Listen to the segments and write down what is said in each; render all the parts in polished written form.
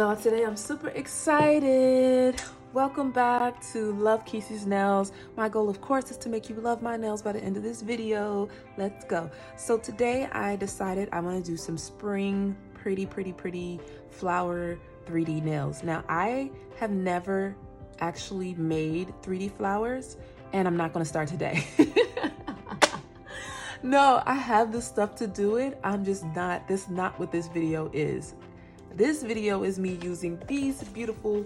y'all. Today I'm super excited. Welcome back to Love Kesey's Nails. My goal, of course, is to make you love my nails by the end of this video. Let's go. So today I decided I want to do some spring pretty flower 3D nails. Now I have never actually made 3D flowers, and I'm not going to start today. No, I have the stuff to do it. I'm just not, this is not what this video is. This video is me using these beautiful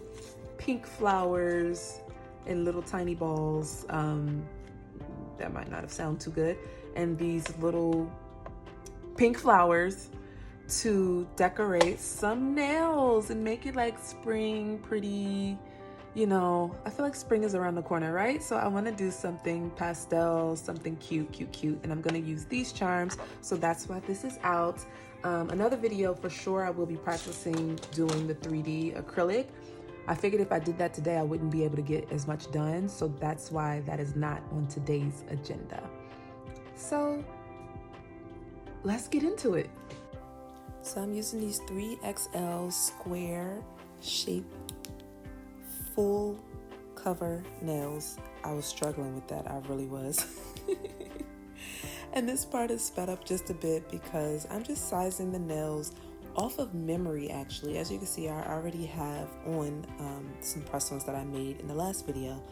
pink flowers in little tiny balls. That might not have sounded too good. And these little pink flowers to decorate some nails and make it like spring pretty. You know, I feel like spring is around the corner, right? So I want to do something pastel, something cute, and I'm going to use these charms. So that's why this is out. Another video for sure, I will be practicing doing the 3D acrylic. I figured if I did that today, I wouldn't be able to get as much done. So that's why that is not on today's agenda. So let's get into it. So I'm using these 3XL square shape full cover nails. I was struggling with that, I really was. And this part is sped up just a bit because I'm just sizing the nails off of memory actually. As you can see, I already have on some press-ons that I made in the last video,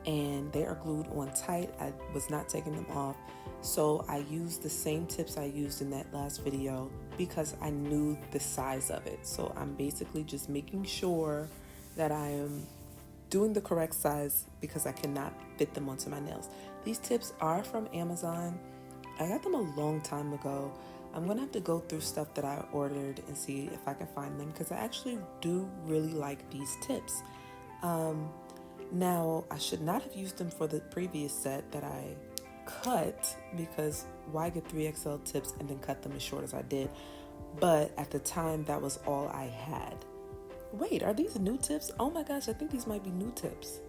and they are glued on tight. I was not taking them off. So I used the same tips I used in that last video because I knew the size of it. So I'm basically just making sure that I am doing the correct size because I cannot fit them onto my nails. These tips are from Amazon. I got them a long time ago. I'm gonna have to go through stuff that I ordered and see if I can find them because I actually do really like these tips. Now, I should not have used them for the previous set that I cut because why get 3XL tips and then cut them as short as I did? But at the time, that was all I had. Wait, are these new tips? Oh my gosh, I think these might be new tips.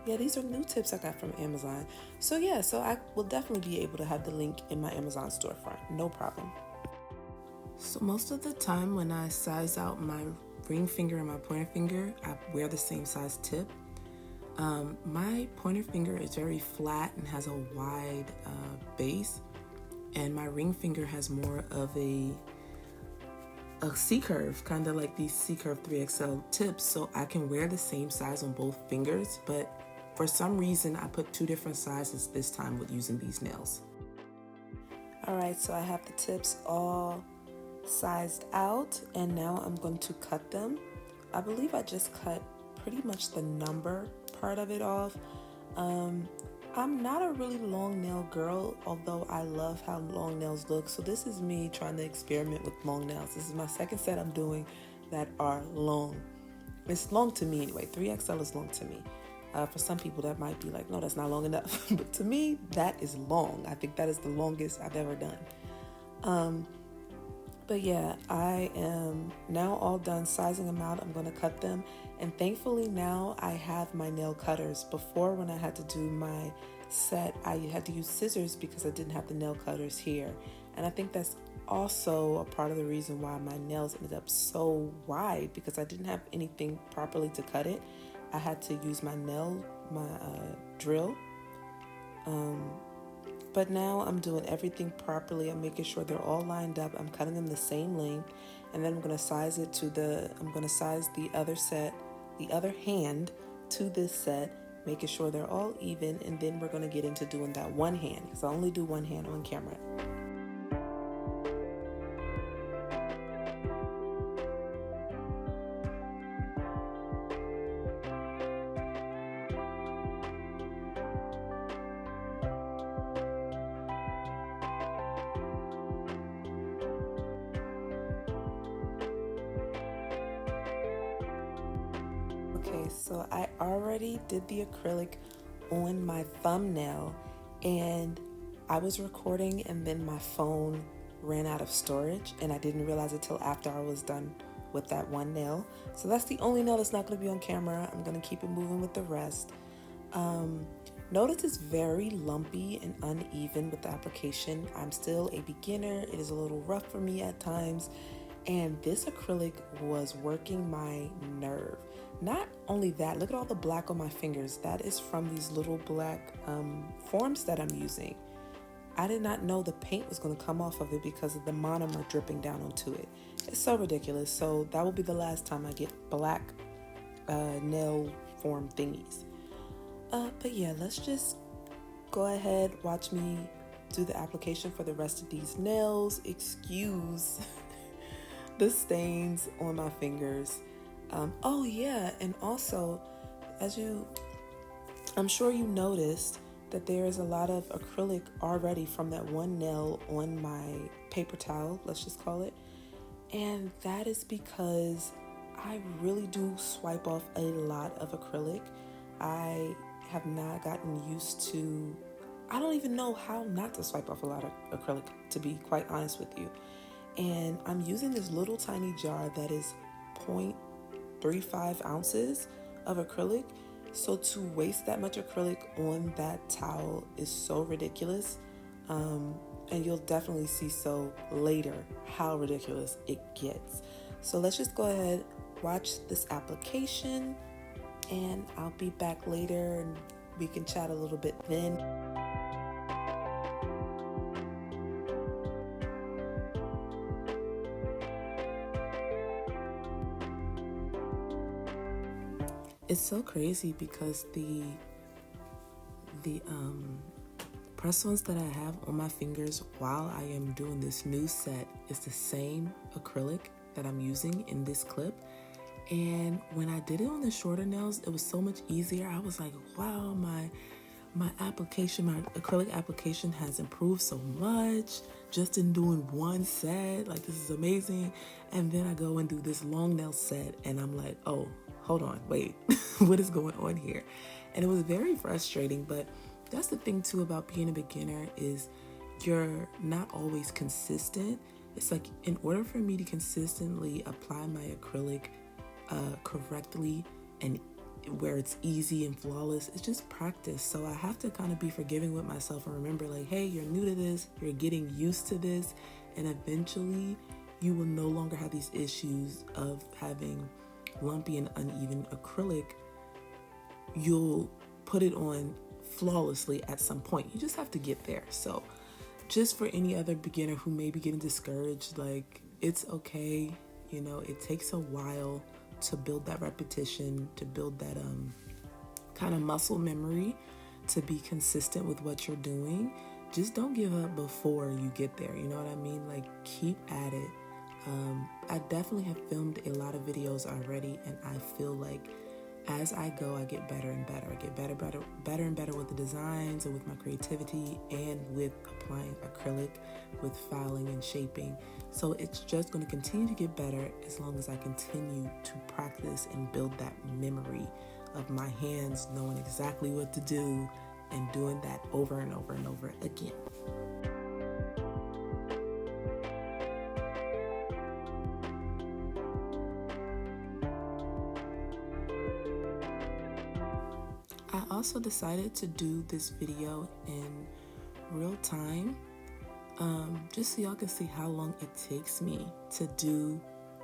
Yeah, these are new tips I got from Amazon. So yeah, so I will definitely be able to have the link in my Amazon storefront. No problem. So most of the time when I size out my ring finger and my pointer finger, I wear the same size tip. My pointer finger is very flat and has a wide base, and my ring finger has more of a C-curve, kind of like these C-curve 3XL tips, so I can wear the same size on both fingers, but for some reason I put two different sizes this time with using these nails. Alright, so I have the tips all sized out, and now I'm going to cut them. I believe I just cut pretty much the number part of it off. I'm not a really long nail girl, although I love how long nails look. So this is me trying to experiment with long nails. This is my second set I'm doing that are long. It's long to me anyway. 3XL is long to me. For some people that might be like, no, that's not long enough. But to me, that is long. I think that is the longest I've ever done. But yeah, I am now all done sizing them out. I'm going to cut them. And thankfully now I have my nail cutters. Before, when I had to do my set, I had to use scissors because I didn't have the nail cutters here. And I think that's also a part of the reason why my nails ended up so wide, because I didn't have anything properly to cut it. I had to use my drill. But now I'm doing everything properly. I'm making sure they're all lined up. I'm cutting them the same length, and then I'm going to size it I'm going to size the other set, the other hand to this set, making sure they're all even, and then we're going to get into doing that one hand, because I only do one hand on camera. Okay, so I already did the acrylic on my thumbnail, and I was recording and then my phone ran out of storage, and I didn't realize it till after I was done with that one nail. So that's the only nail that's not going to be on camera. I'm going to keep it moving with the rest. Notice it's very lumpy and uneven with the application. I'm still a beginner. It is a little rough for me at times. And this acrylic was working my nerve. Not only that, look at all the black on my fingers. That is from these little black forms that I'm using. I did not know the paint was going to come off of it because of the monomer dripping down onto it. It's so ridiculous. So that will be the last time I get black nail form thingies. But yeah, let's just go ahead, watch me do the application for the rest of these nails. Excuse the stains on my fingers. Oh yeah, and also, I'm sure you noticed that there is a lot of acrylic already from that one nail on my paper towel, let's just call it. And that is because I really do swipe off a lot of acrylic. I have not gotten used to, I don't even know how not to swipe off a lot of acrylic, to be quite honest with you. And I'm using this little tiny jar that is 0.35 ounces of acrylic. So to waste that much acrylic on that towel is so ridiculous. And you'll definitely see so later how ridiculous it gets. So let's just go ahead, watch this application, and I'll be back later and we can chat a little bit then. It's so crazy because the press-ons that I have on my fingers while I am doing this new set is the same acrylic that I'm using in this clip. And when I did it on the shorter nails, it was so much easier. I was like, wow, my acrylic application has improved so much just in doing one set. Like, this is amazing. And then I go and do this long nail set and I'm like, oh, hold on, wait, what is going on here? And it was very frustrating, but that's the thing too about being a beginner is you're not always consistent. It's like, in order for me to consistently apply my acrylic correctly and where it's easy and flawless, it's just practice. So I have to kind of be forgiving with myself and remember, like, hey, you're new to this, you're getting used to this, and eventually you will no longer have these issues of having lumpy and uneven acrylic. You'll put it on flawlessly at some point. You just have to get there. So just for any other beginner who may be getting discouraged, like, it's okay. You know, it takes a while to build that repetition, to build that kind of muscle memory, to be consistent with what you're doing. Just don't give up before you get there. You know what I mean? Like, keep at it. I definitely have filmed a lot of videos already, and I feel like as I go, I get better and better. I get better and better with the designs and with my creativity and with applying acrylic, with filing and shaping. So it's just going to continue to get better as long as I continue to practice and build that memory of my hands knowing exactly what to do and doing that over and over and over again. I also decided to do this video in real time, just so y'all can see how long it takes me to do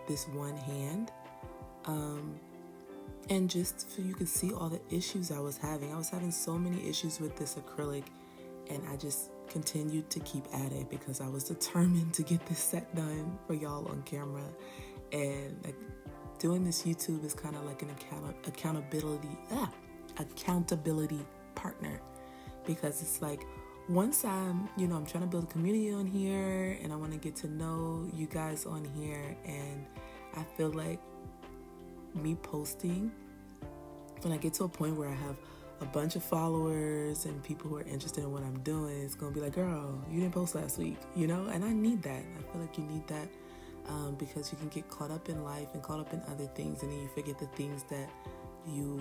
this one hand, and just so you can see all the issues I was having. I was having so many issues with this acrylic, and I just continued to keep at it because I was determined to get this set done for y'all on camera. And like, doing this YouTube is kind of like an accountability partner, because it's like, once I'm trying to build a community on here and I want to get to know you guys on here, and I feel like me posting, when I get to a point where I have a bunch of followers and people who are interested in what I'm doing, it's gonna be like, girl, you didn't post last week, and I need that. I feel like you need that, because you can get caught up in life and caught up in other things, and then you forget the things that you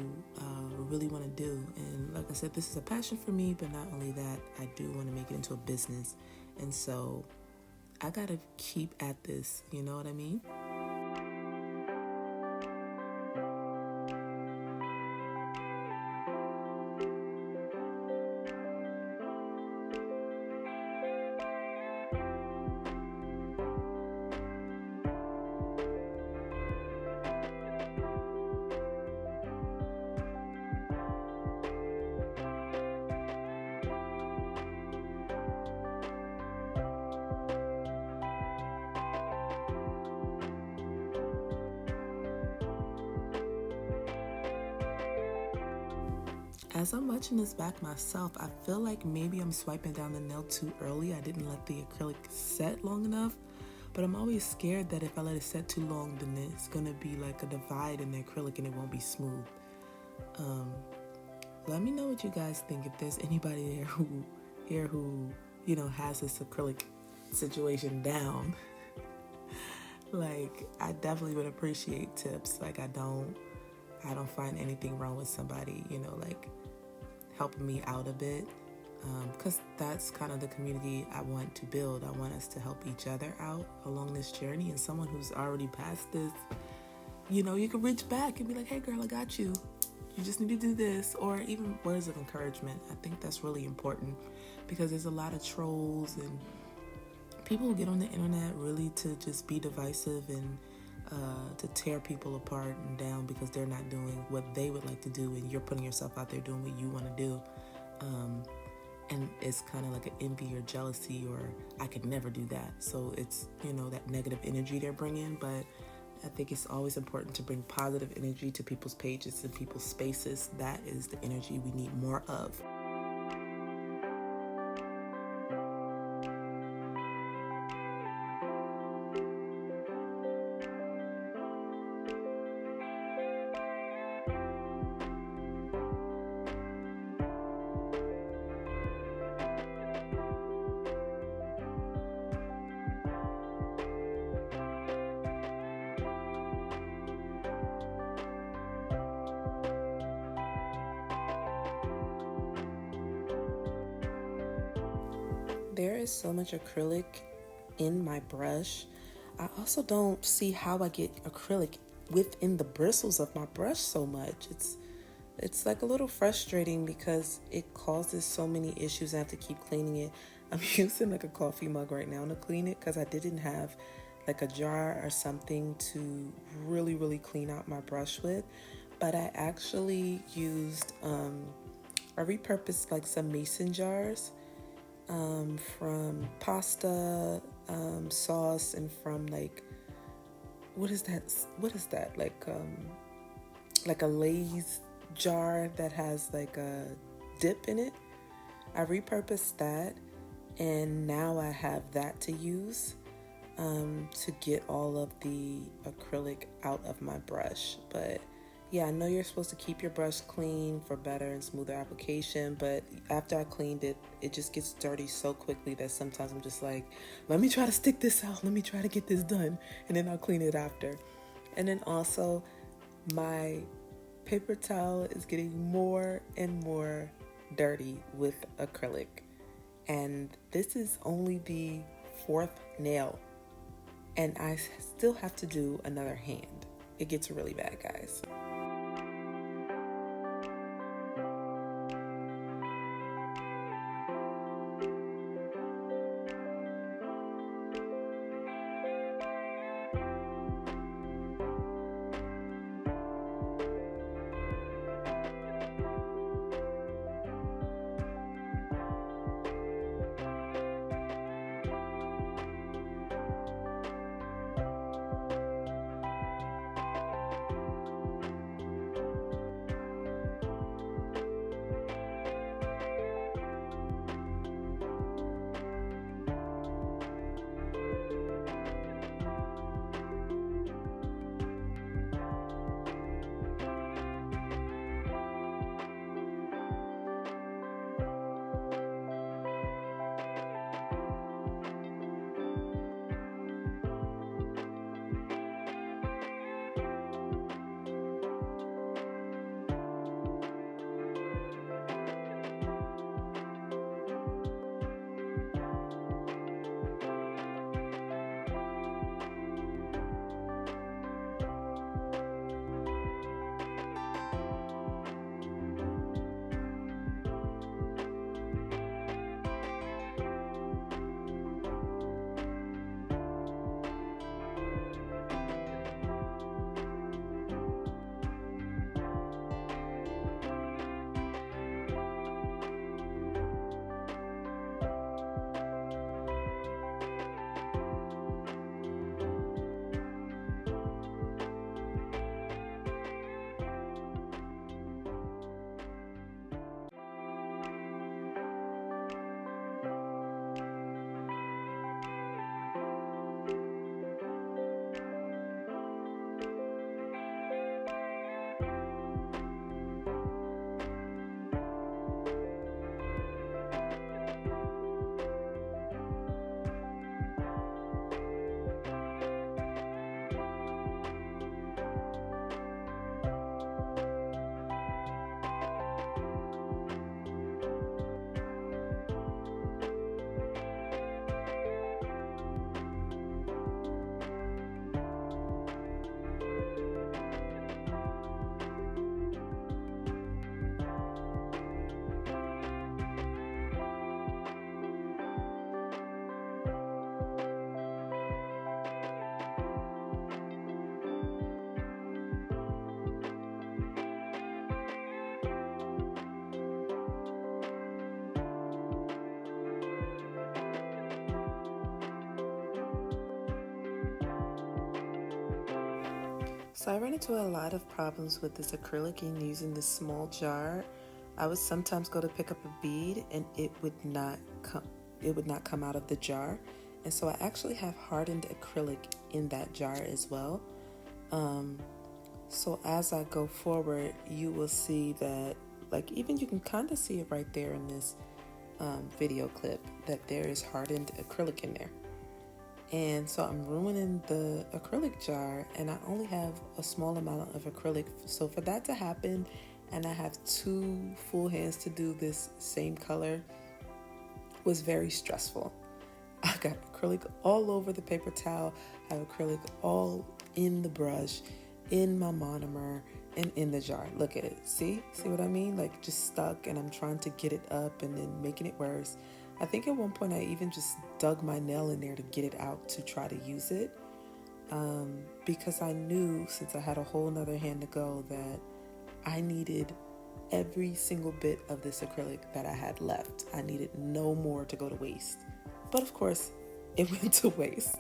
really want to do. And like I said, this is a passion for me, but not only that, I do want to make it into a business, and so I gotta keep at this, you know what I mean? As I'm watching this back myself, I feel like maybe I'm swiping down the nail too early. I didn't let the acrylic set long enough, but I'm always scared that if I let it set too long, then it's gonna be like a divide in the acrylic and it won't be smooth. Let me know what you guys think. If there's anybody here who you know has this acrylic situation down, like I definitely would appreciate tips. Like I don't find anything wrong with somebody, you know, like helping me out a bit, because that's kind of the community I want to build. I want us to help each other out along this journey, and someone who's already past this, you know, you can reach back and be like, hey girl, I got you. You just need to do this, or even words of encouragement. I think that's really important because there's a lot of trolls and people who get on the internet really to just be divisive and to tear people apart and down because they're not doing what they would like to do, and you're putting yourself out there doing what you want to do. And it's kind of like an envy or jealousy, or I could never do that. So it's, you know, that negative energy they're bringing. But I think it's always important to bring positive energy to people's pages and people's spaces. That is the energy we need more of. There is so much acrylic in my brush. I also don't see how I get acrylic within the bristles of my brush so much. It's like a little frustrating because it causes so many issues. I have to keep cleaning it. I'm using like a coffee mug right now to clean it because I didn't have like a jar or something to really clean out my brush with. But I actually used, I repurposed like some mason jars from pasta sauce, and from like, what is that like a Lay's jar that has like a dip in it. I repurposed that, and now I have that to use to get all of the acrylic out of my brush. But yeah, I know you're supposed to keep your brush clean for better and smoother application, but after I cleaned it, it just gets dirty so quickly that sometimes I'm just like, let me try to stick this out, let me try to get this done, and then I'll clean it after. And then also, my paper towel is getting more and more dirty with acrylic. And this is only the 4th nail, and I still have to do another hand. It gets really bad, guys. So I ran into a lot of problems with this acrylic and using this small jar. I would sometimes go to pick up a bead and it would not come out of the jar. And so I actually have hardened acrylic in that jar as well. So as I go forward, you will see that, like, even you can kind of see it right there in this video clip, that there is hardened acrylic in there. And so I'm ruining the acrylic jar, and I only have a small amount of acrylic. So for that to happen, and I have 2 full hands to do this same color, was very stressful. I got acrylic all over the paper towel. I have acrylic all in the brush, in my monomer, and in the jar. Look at it. See what I mean? Like, just stuck, and I'm trying to get it up and then making it worse. I think at one point I even just dug my nail in there to get it out to try to use it, because I knew, since I had a whole nother hand to go, that I needed every single bit of this acrylic that I had left. I needed no more to go to waste. But of course, it went to waste.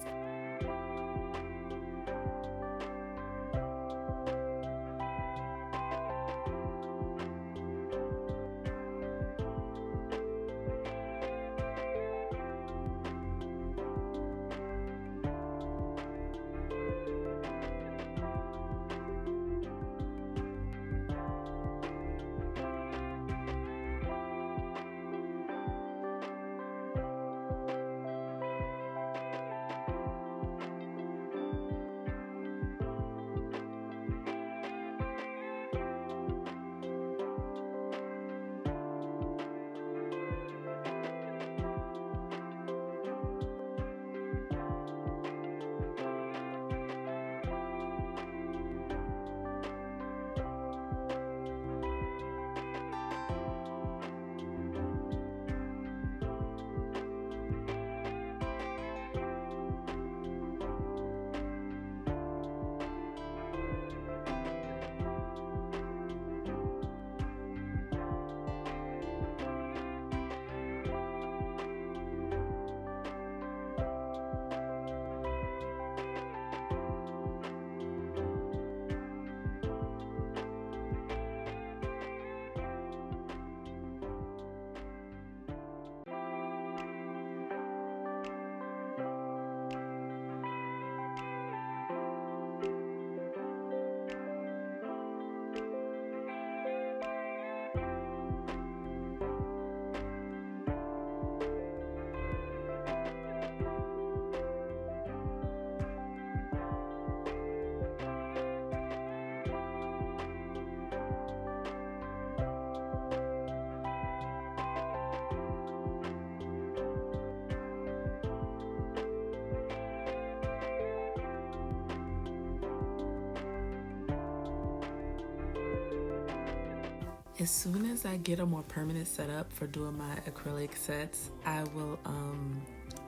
As soon as I get a more permanent setup for doing my acrylic sets, I will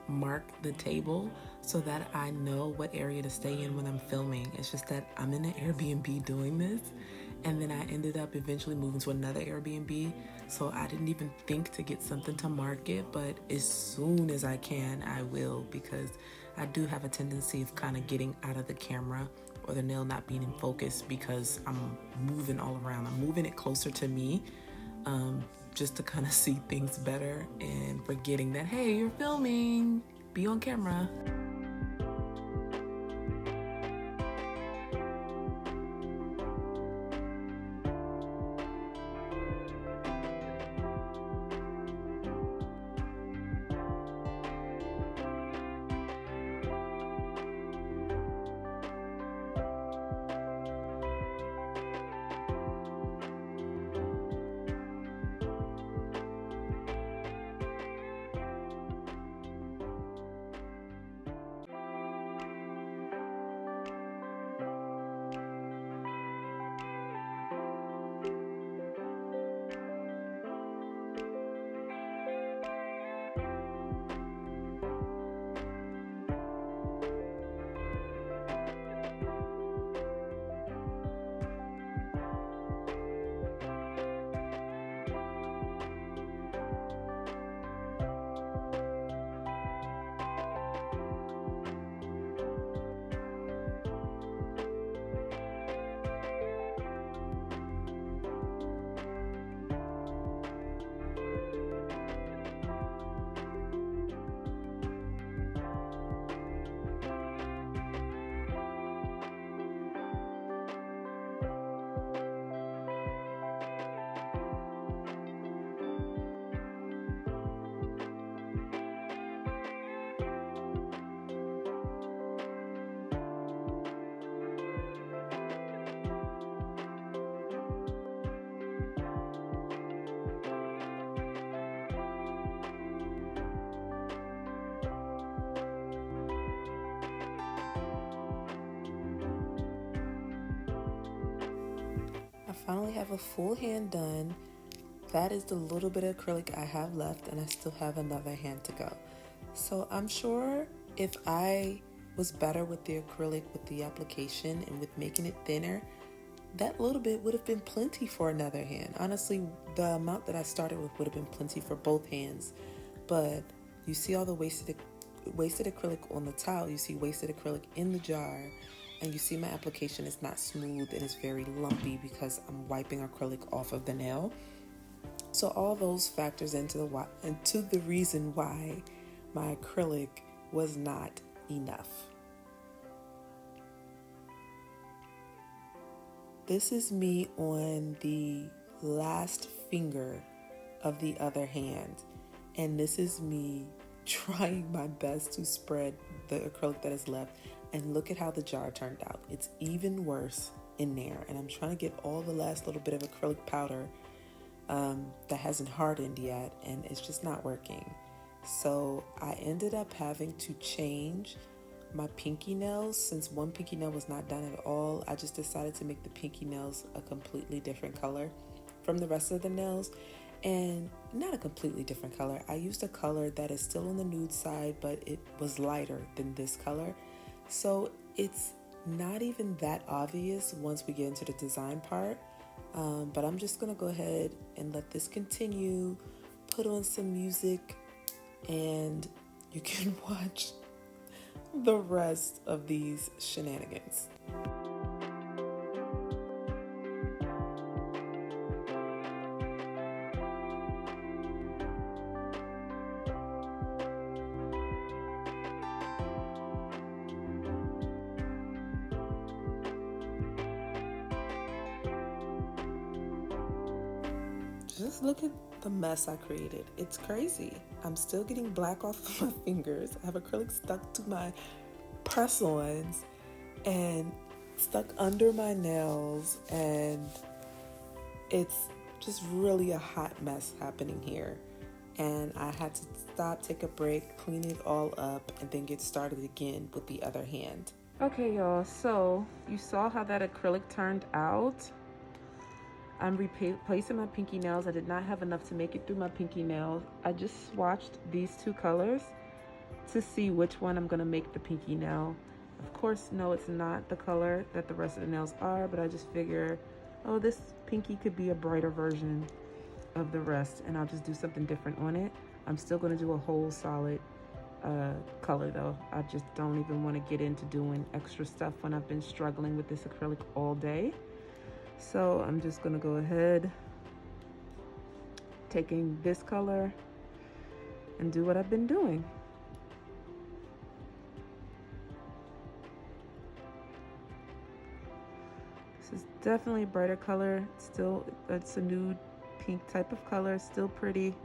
mark the table so that I know what area to stay in when I'm filming. It's just that I'm in an Airbnb doing this, and then I ended up eventually moving to another Airbnb, so I didn't even think to get something to mark it, but as soon as I can, I will, because I do have a tendency of kind of getting out of the camera or the nail not being in focus because I'm moving all around. I'm moving it closer to me, just to kind of see things better and forgetting that, hey, you're filming, be on camera. finally have a full hand done. That is the little bit of acrylic I have left, and I still have another hand to go. So I'm sure if I was better with the acrylic, with the application, and with making it thinner, that little bit would have been plenty for another hand. Honestly, the amount that I started with would have been plenty for both hands. But you see all the wasted acrylic on the towel, you see wasted acrylic in the jar, and you see my application is not smooth and it's very lumpy because I'm wiping acrylic off of the nail. So all those factors into the reason why my acrylic was not enough. This is me on the last finger of the other hand, and this is me trying my best to spread the acrylic that is left, and look at how the jar turned out. It's even worse in there, and I'm trying to get all the last little bit of acrylic powder that hasn't hardened yet, and it's just not working. So I ended up having to change my pinky nails. Since one pinky nail was not done at all, I just decided to make the pinky nails a completely different color from the rest of the nails. And not a completely different color. I used a color that is still on the nude side, but it was lighter than this color. So it's not even that obvious once we get into the design part. But I'm just gonna go ahead and let this continue, put on some music, and you can watch the rest of these shenanigans. Just look at the mess I created. It's crazy. I'm still getting black off of my fingers. I have acrylic stuck to my press-ons and stuck under my nails, and it's just really a hot mess happening here. And I had to stop, take a break, clean it all up, and then get started again with the other hand. Okay, y'all, so you saw how that acrylic turned out. I'm replacing my pinky nails. I did not have enough to make it through my pinky nails. I just swatched these two colors to see which one I'm gonna make the pinky nail. Of course, no, it's not the color that the rest of the nails are, but I just figure, oh, this pinky could be a brighter version of the rest, and I'll just do something different on it. I'm still gonna do a whole solid color though. I just don't even wanna get into doing extra stuff when I've been struggling with this acrylic all day. So I'm just gonna go ahead, taking this color and do what I've been doing. This is definitely a brighter color. Still, it's a nude pink type of color, still pretty.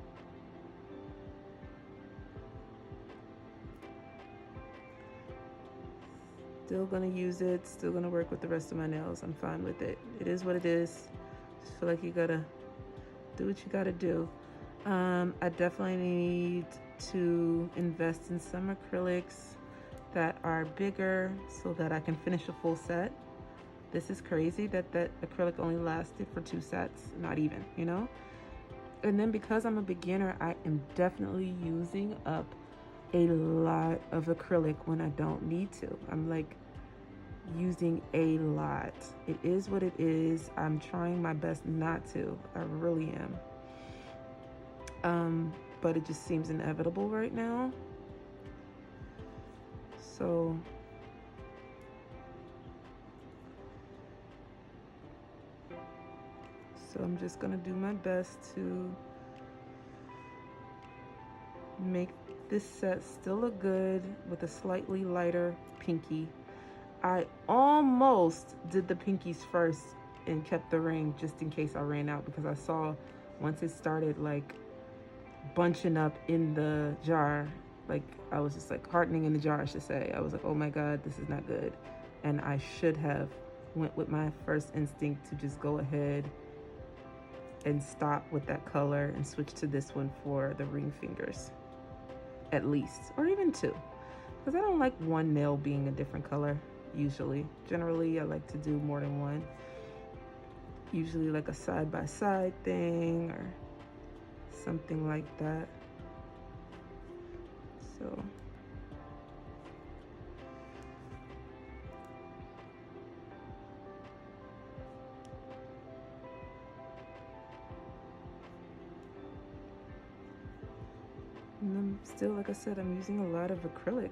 Still gonna use it, still gonna work with the rest of my nails. I'm fine with it. It is what it is. Just feel like you gotta do what you gotta do. I definitely need to invest in some acrylics that are bigger so that I can finish a full set. This is crazy that acrylic only lasted for 2 sets, not even, you know? And then because I'm a beginner, I am definitely using up a lot of acrylic when I don't need to. I'm like using a lot. It is what it is. I'm trying my best not to. I really am. But it just seems inevitable right now. So I'm just gonna do my best to make this set still look good with a slightly lighter pinky. I almost did the pinkies first and kept the ring just in case I ran out, because I saw once it started like bunching up in the jar, like I was just like hardening in the jar, I should say. I was like, oh my God, this is not good. And I should have went with my first instinct to just go ahead and stop with that color and switch to this one for the ring fingers, at least, or even 2, because I don't like one nail being a different color usually. Generally, I like to do more than one. usually like a side-by-side thing or something like that. So and I'm still, like I said, I'm using a lot of acrylic.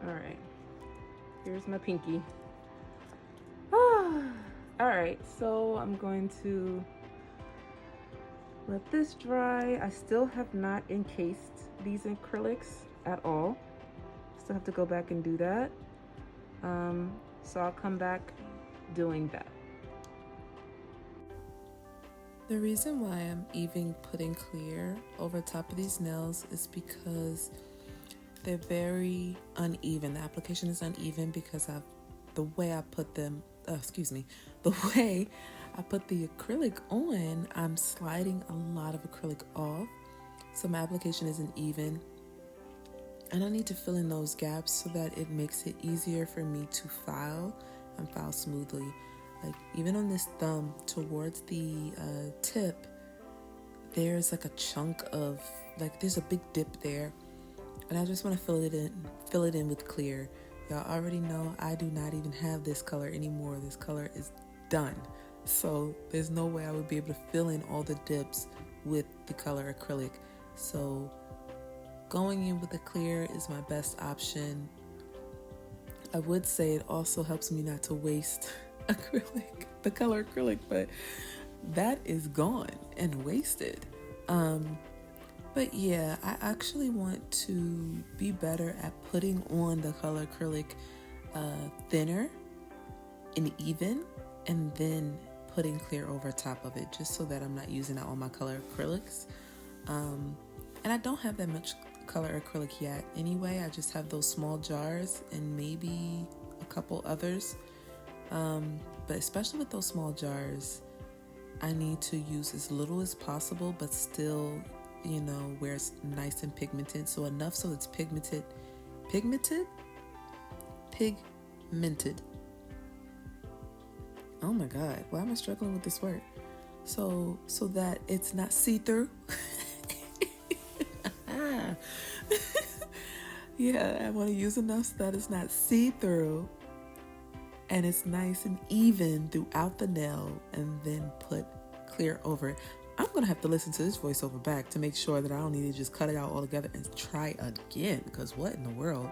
All right, here's my pinky. All right, so I'm going to let this dry. I still have not encased these acrylics at all. Still have to go back and do that. So I'll come back doing that. The reason why I'm even putting clear over top of these nails is because they're very uneven. The application is uneven because of the way I put them, the way I put the acrylic on, I'm sliding a lot of acrylic off. So my application isn't even. And I need to fill in those gaps so that it makes it easier for me to file and file smoothly. Like even on this thumb towards the tip, there's like a chunk of, like there's a big dip there. And I just want to fill it in with clear. Y'all already know I do not even have this color anymore. This color is done. So there's no way I would be able to fill in all the dips with the color acrylic. So going in with the clear is my best option. I would say it also helps me not to waste acrylic, the color acrylic, but that is gone and wasted. But yeah, I actually want to be better at putting on the color acrylic thinner and even, and then putting clear over top of it, just so that I'm not using all my color acrylics. And I don't have that much color acrylic yet anyway. I just have those small jars and maybe a couple others. But especially with those small jars, I need to use as little as possible, but still, you know, where it's nice and pigmented. So enough so it's pigmented. Oh my God, why am I struggling with this word? So that it's not see-through. Yeah, I want to use enough so that it's not see-through and it's nice and even throughout the nail, and then put clear over it. I'm gonna have to listen to this voiceover back to make sure that I don't need to just cut it out altogether and try again, because what in the world?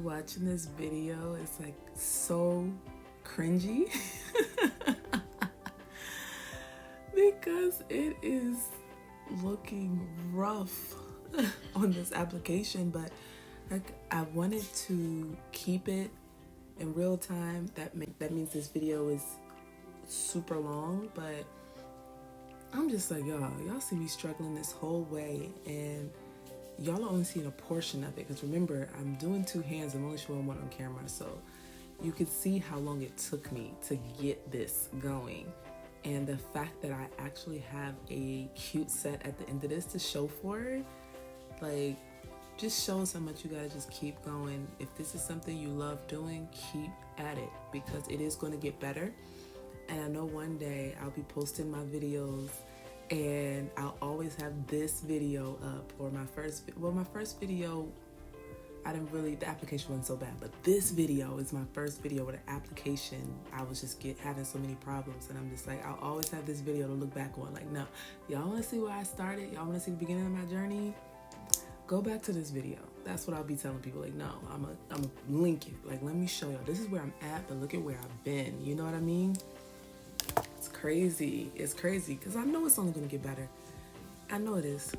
watching this video is like so cringy because it is looking rough on this application, but like I wanted to keep it in real time. That means this video is super long, but I'm just like, y'all see me struggling this whole way, and y'all are only seeing a portion of it, because remember, I'm doing two hands, I'm only showing one on camera, so you could see how long it took me to get this going. And the fact that I actually have a cute set at the end of this to show for it, like, just shows how much you gotta just keep going. If this is something you love doing, keep at it, because it is going to get better. And I know one day I'll be posting my videos and I'll always have this video up, or my first video, the application wasn't so bad, but this video is my first video with an application. I was just having so many problems, and I'm just like, I'll always have this video to look back on. Like, no, y'all want to see where I started? Y'all want to see the beginning of my journey? Go back to this video. That's what I'll be telling people. Like, no, I'm a link it. Like, let me show y'all. This is where I'm at, but look at where I've been. You know what I mean? It's crazy. It's crazy, because I know it's only going to get better. I know it is.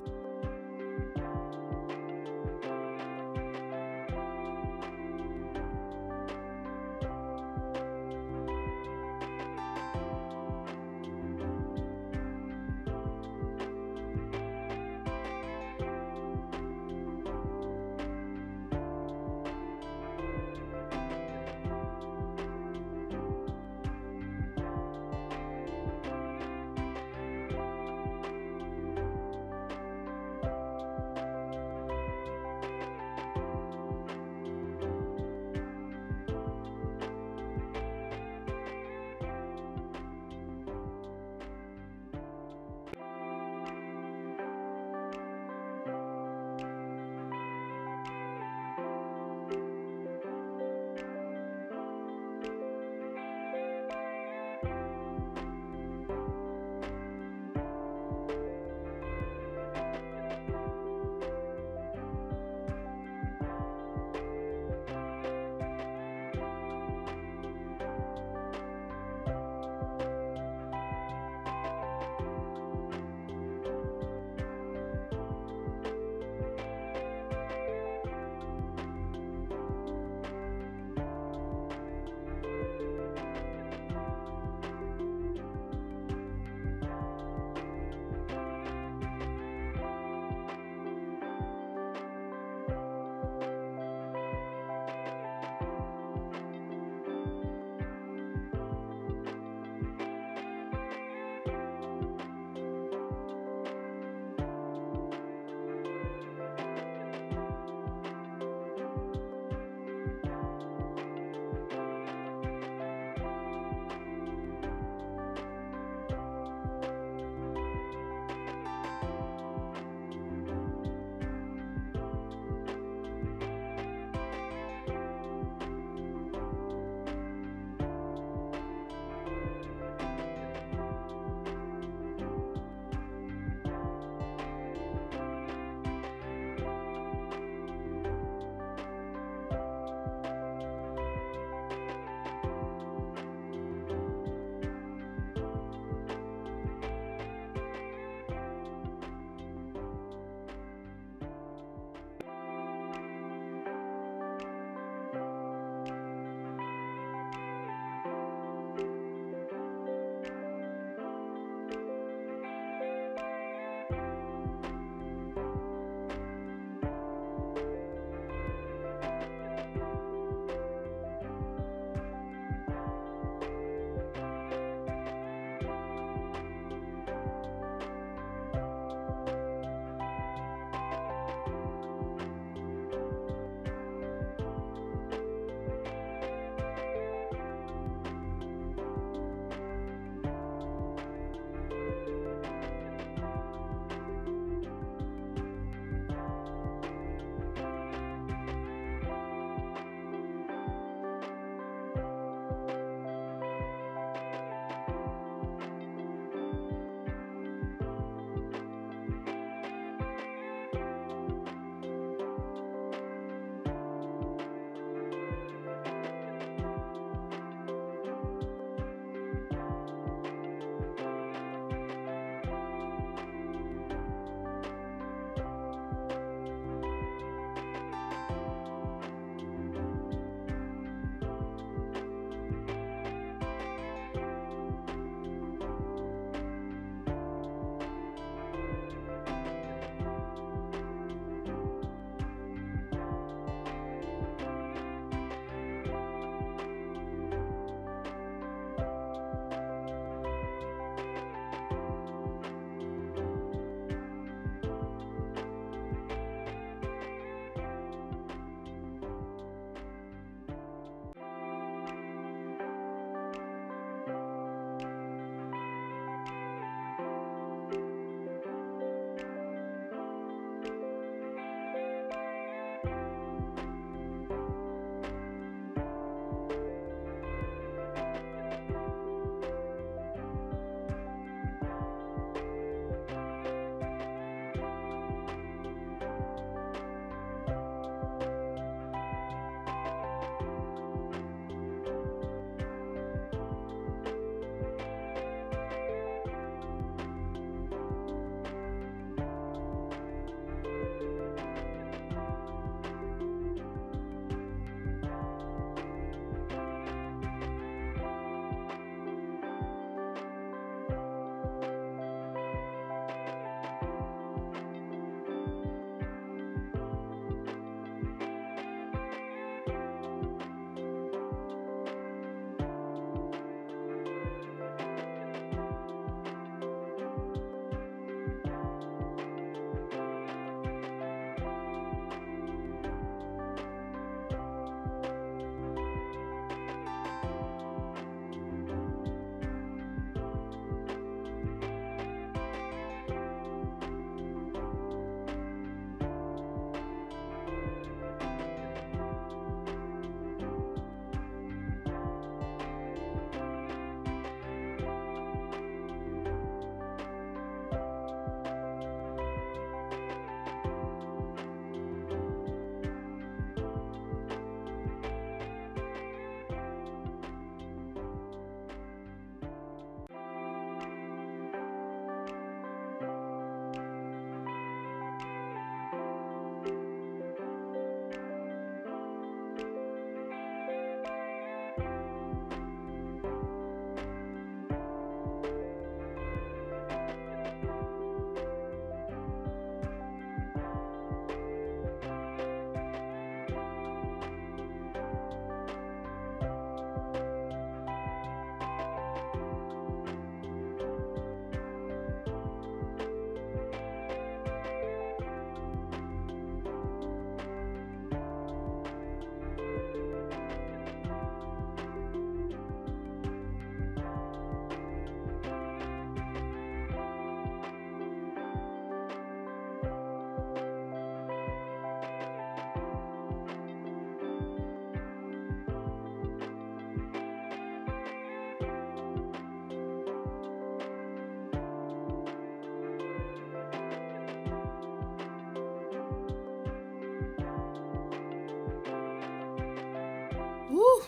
Woo!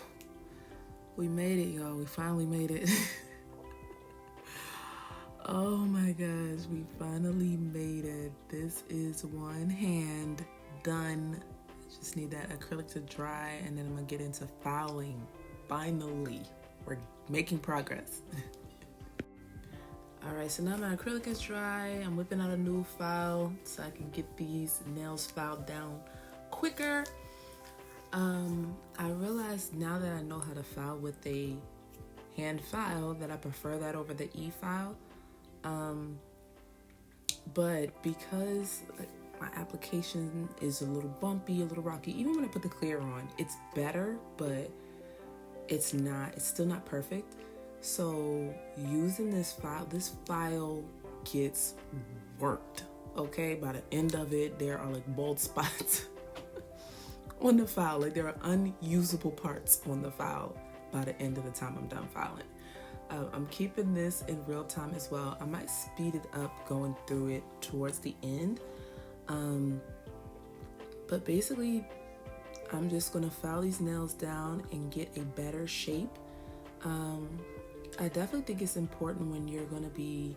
We made it, y'all. We finally made it. Oh my gosh, we finally made it. This is one hand done. Just need that acrylic to dry, and then I'm gonna get into filing. Finally, we're making progress. All right, so now my acrylic is dry. I'm whipping out a new file so I can get these nails filed down quicker. I realized now that I know how to file with a hand file that I prefer that over the e-file. But because my application is a little bumpy, a little rocky, even when I put the clear on, it's better, but it's still not perfect. So using this file gets worked, okay? By the end of it, there are like bald spots on the file. Like there are unusable parts on the file by the end of the time I'm done filing. I'm keeping this in real time as well. I might speed it up going through it towards the end. But basically, I'm just gonna file these nails down and get a better shape. I definitely think it's important when you're gonna be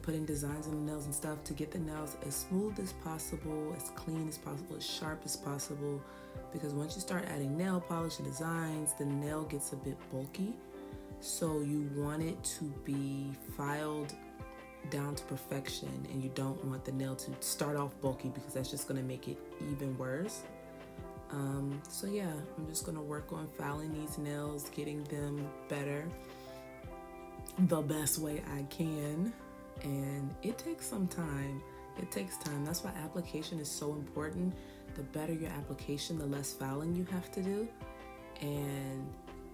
putting designs on the nails and stuff, to get the nails as smooth as possible, as clean as possible, as sharp as possible, because once you start adding nail polish and designs, the nail gets a bit bulky. So you want it to be filed down to perfection, and you don't want the nail to start off bulky, because that's just going to make it even worse. So yeah, I'm just going to work on filing these nails, getting them better the best way I can, and it takes some time. It takes time. That's why application is so important. The better your application, the less filing you have to do, and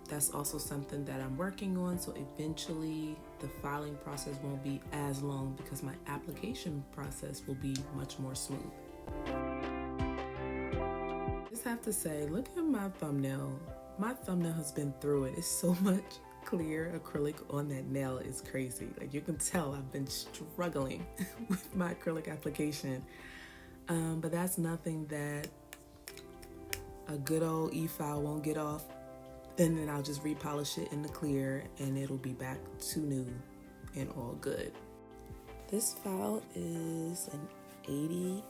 that's also something that I'm working on. So eventually the filing process won't be as long, because my application process will be much more smooth. Just have to say, look at my thumbnail. My thumbnail has been through it. It's so much clear acrylic on that nail. It's crazy. Like you can tell I've been struggling with my acrylic application. But that's nothing that a good old e-file won't get off. And then I'll just repolish it in the clear, and it'll be back to new and all good. This file is an 80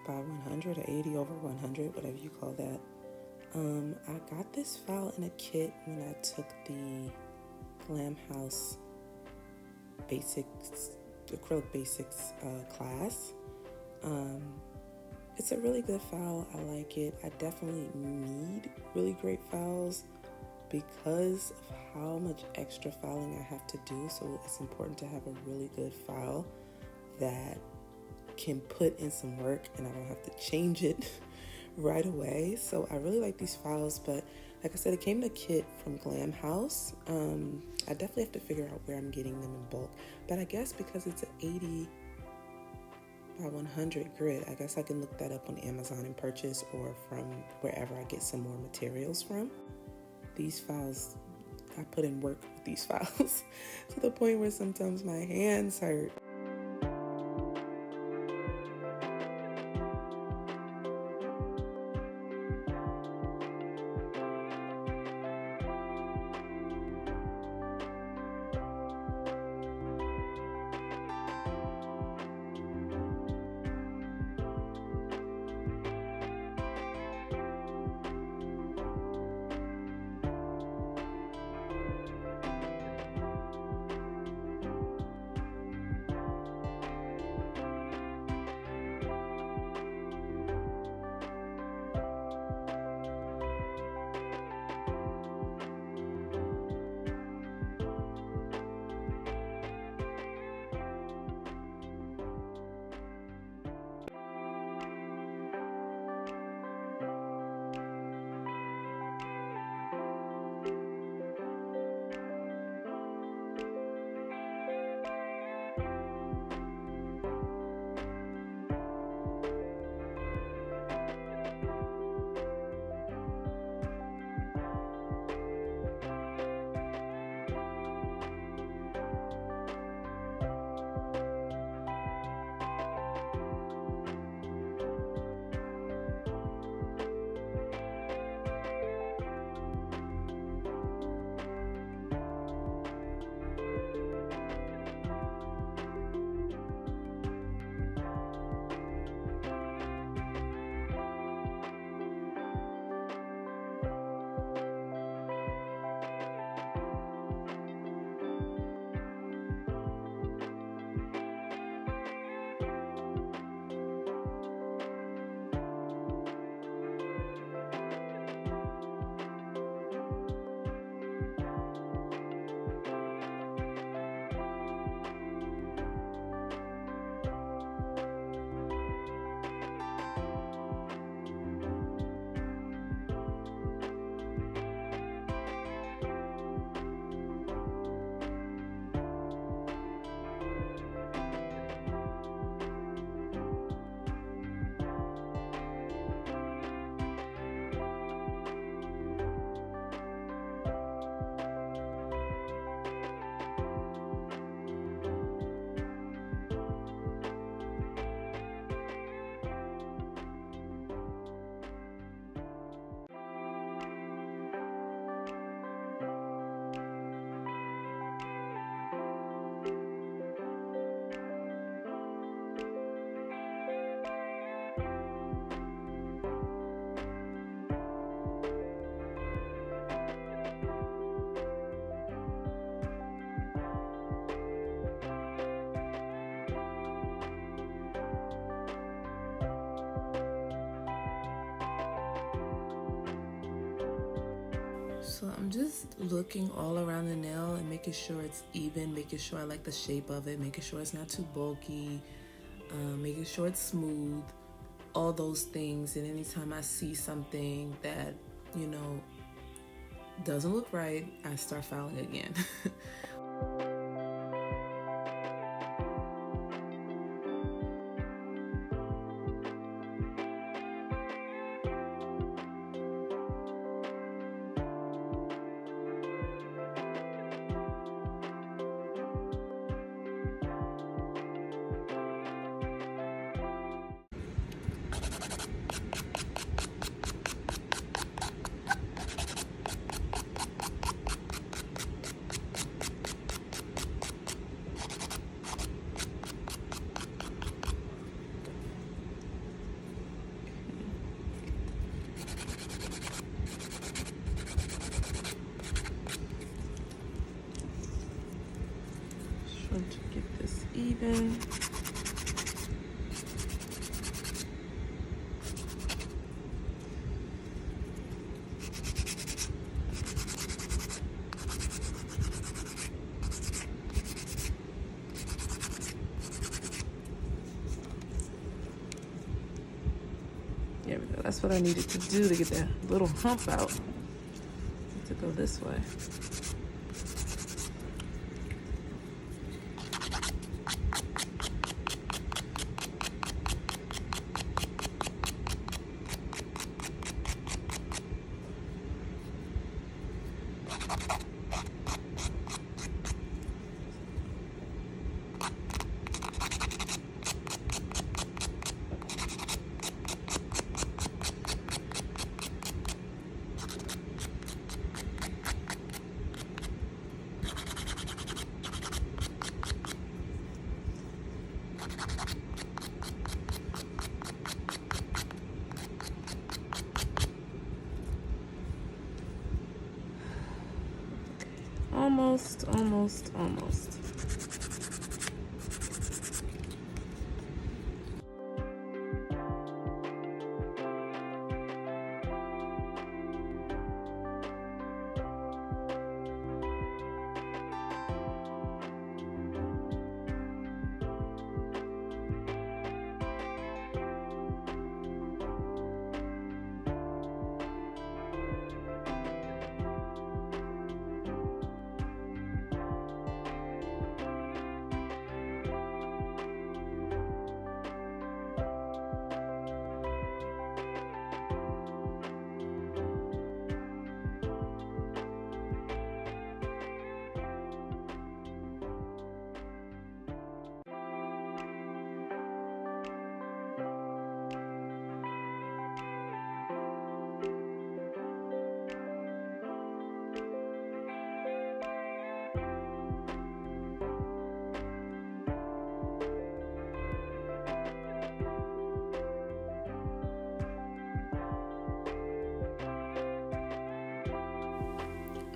by 100 or 80 over 100, whatever you call that. I got this file in a kit when I took the Glam House Basics, Acrylic Basics class. It's a really good file. I like it. I definitely need really great files because of how much extra filing I have to do. So it's important to have a really good file that can put in some work and I don't have to change it right away. So I really like these files, but like I said, it came in a kit from Glam House. I definitely have to figure out where I'm getting them in bulk, but I guess because it's an 80 by 100 grid, I guess I can look that up on Amazon and purchase, or from wherever I get some more materials from. These files, I put in work with these files to the point where sometimes my hands hurt. So I'm just looking all around the nail and making sure it's even, making sure I like the shape of it, making sure it's not too bulky, making sure it's smooth, all those things. And anytime I see something that, you know, doesn't look right, I start filing again. Trying to get this even. There we go. That's what I needed to do to get that little hump out. To go this way. Almost.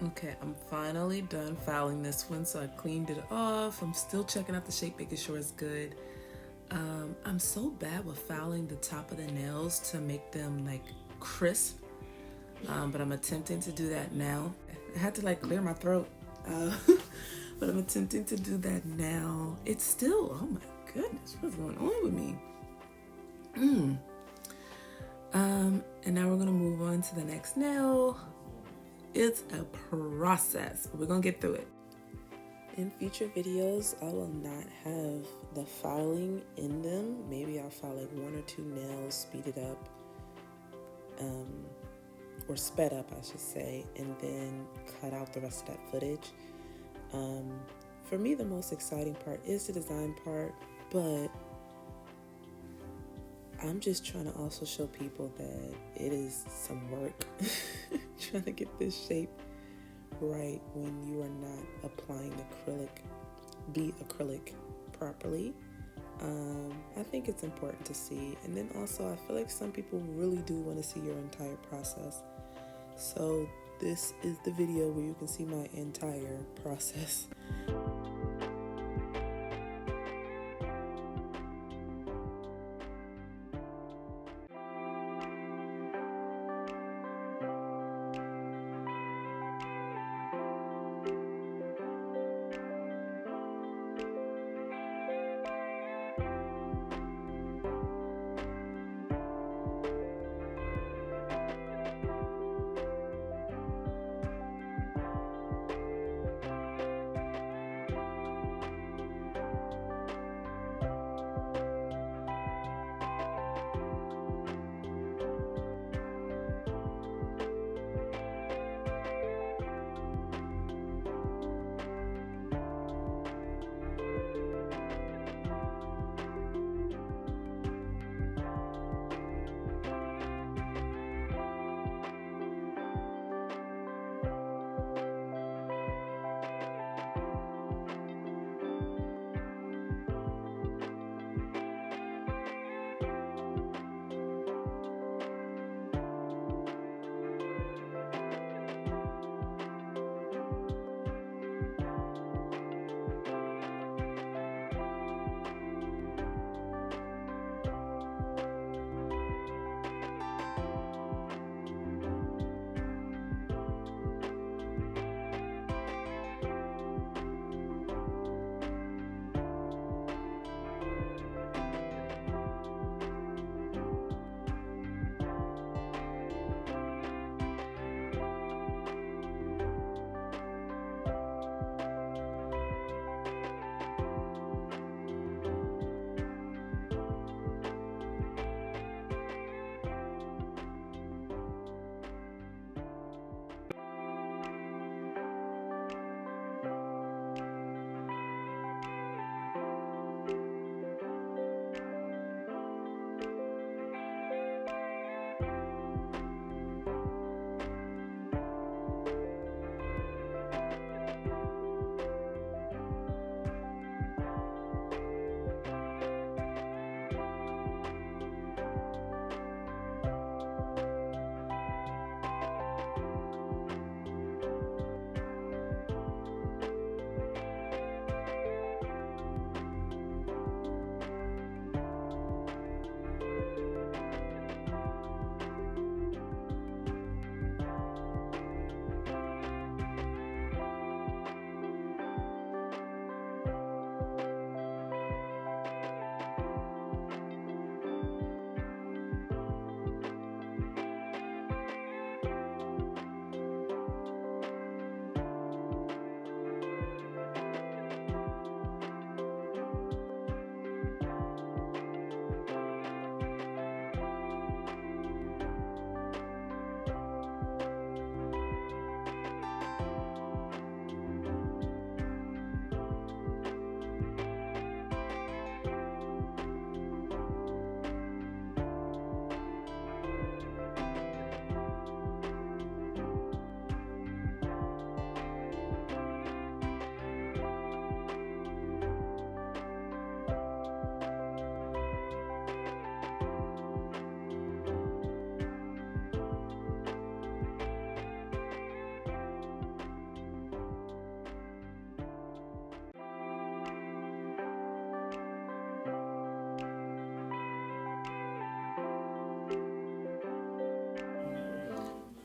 Okay, I'm finally done filing this one, so I cleaned it off. I'm still checking out the shape, making sure it's good. I'm so bad with filing the top of the nails to make them like crisp, but I'm attempting to do that now. I had to like clear my throat, but I'm attempting to do that now. It's still, oh my goodness, what's going on with me? And now we're gonna move on to the next nail. It's a process, but we're gonna get through it. In future videos, I will not have the filing in them. Maybe I'll file like 1 or 2 nails, speed it up, or sped up, I should say, and then cut out the rest of that footage. For me, the most exciting part is the design part, but I'm just trying to also show people that it is some work trying to get this shape right when you are not applying the acrylic properly. I think it's important to see, and then also I feel like some people really do want to see your entire process. So this is the video where you can see my entire process.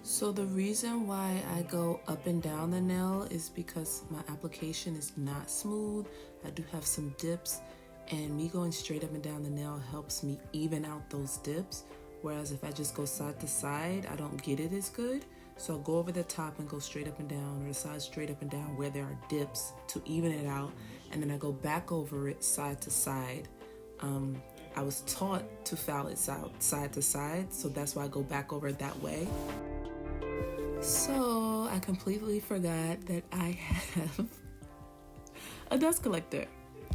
So the reason why I go up and down the nail is because my application is not smooth. I do have some dips, and me going straight up and down the nail helps me even out those dips. Whereas if I just go side to side, I don't get it as good. So I'll go over the top and go straight up and down, or the side straight up and down where there are dips to even it out. And then I go back over it side to side. I was taught to file it side to side, so that's why I go back over it that way. So I completely forgot that I have a dust collector.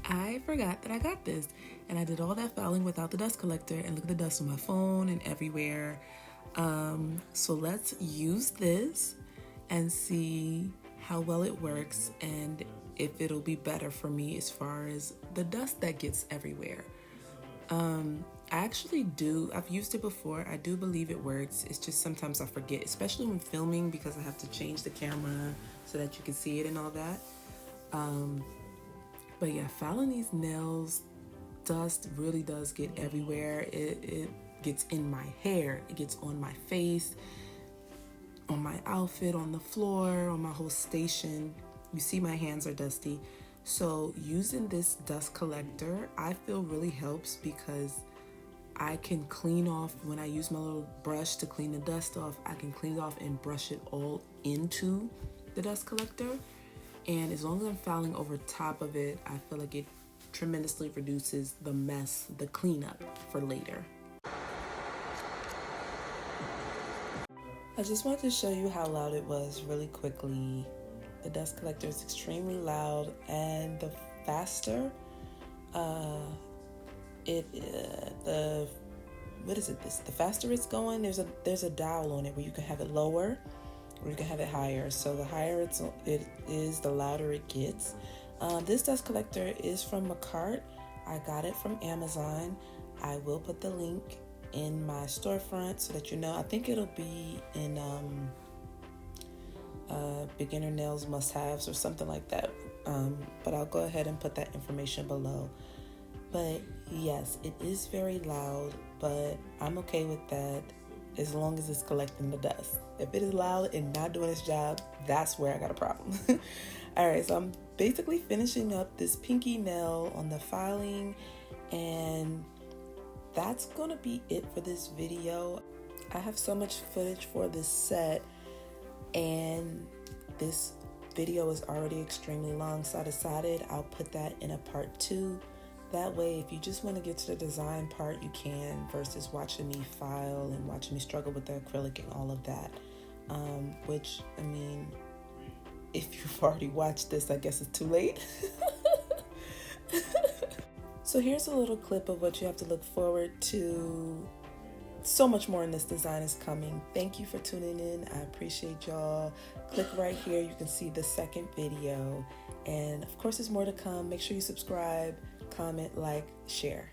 I forgot that I got this, and I did all that filing without the dust collector, and look at the dust on my phone and everywhere. So let's use this and see how well it works and if it'll be better for me as far as the dust that gets everywhere. I've used it before. I do believe it works. It's just sometimes I forget, especially when filming, because I have to change the camera so that you can see it and all that. But yeah, filing these nails, dust really does get everywhere. It gets in my hair, it gets on my face, on my outfit, on the floor, on my whole station. You see my hands are dusty. So using this dust collector, I feel really helps because I can clean off, when I use my little brush to clean the dust off, I can clean it off and brush it all into the dust collector. And as long as I'm filing over top of it, I feel like it tremendously reduces the mess, the cleanup for later. I just wanted to show you how loud it was really quickly. The dust collector is extremely loud, and the faster the faster it's going, there's a dial on it where you can have it lower or you can have it higher. So the higher it is, the louder it gets. This dust collector is from Acrylic. I got it from Amazon. I will put the link in my storefront so that you know. I think it'll be in beginner nails must-haves or something like that. But I'll go ahead and put that information below. But yes, it is very loud, but I'm okay with that as long as it's collecting the dust. If it is loud and not doing its job, that's where I got a problem. All right, so I'm basically finishing up this pinky nail on the filing, and that's gonna be it for this video. I have so much footage for this set, and this video is already extremely long, so I decided I'll put that in a part 2. That way, if you just want to get to the design part, you can, versus watching me file and watching me struggle with the acrylic and all of that. Which, I mean, if you've already watched this, I guess it's too late. So here's a little clip of what you have to look forward to. So much more in this design is coming. Thank you for tuning in. I appreciate y'all. Click right here. You can see the second video. And of course, there's more to come. Make sure you subscribe, comment, like, share.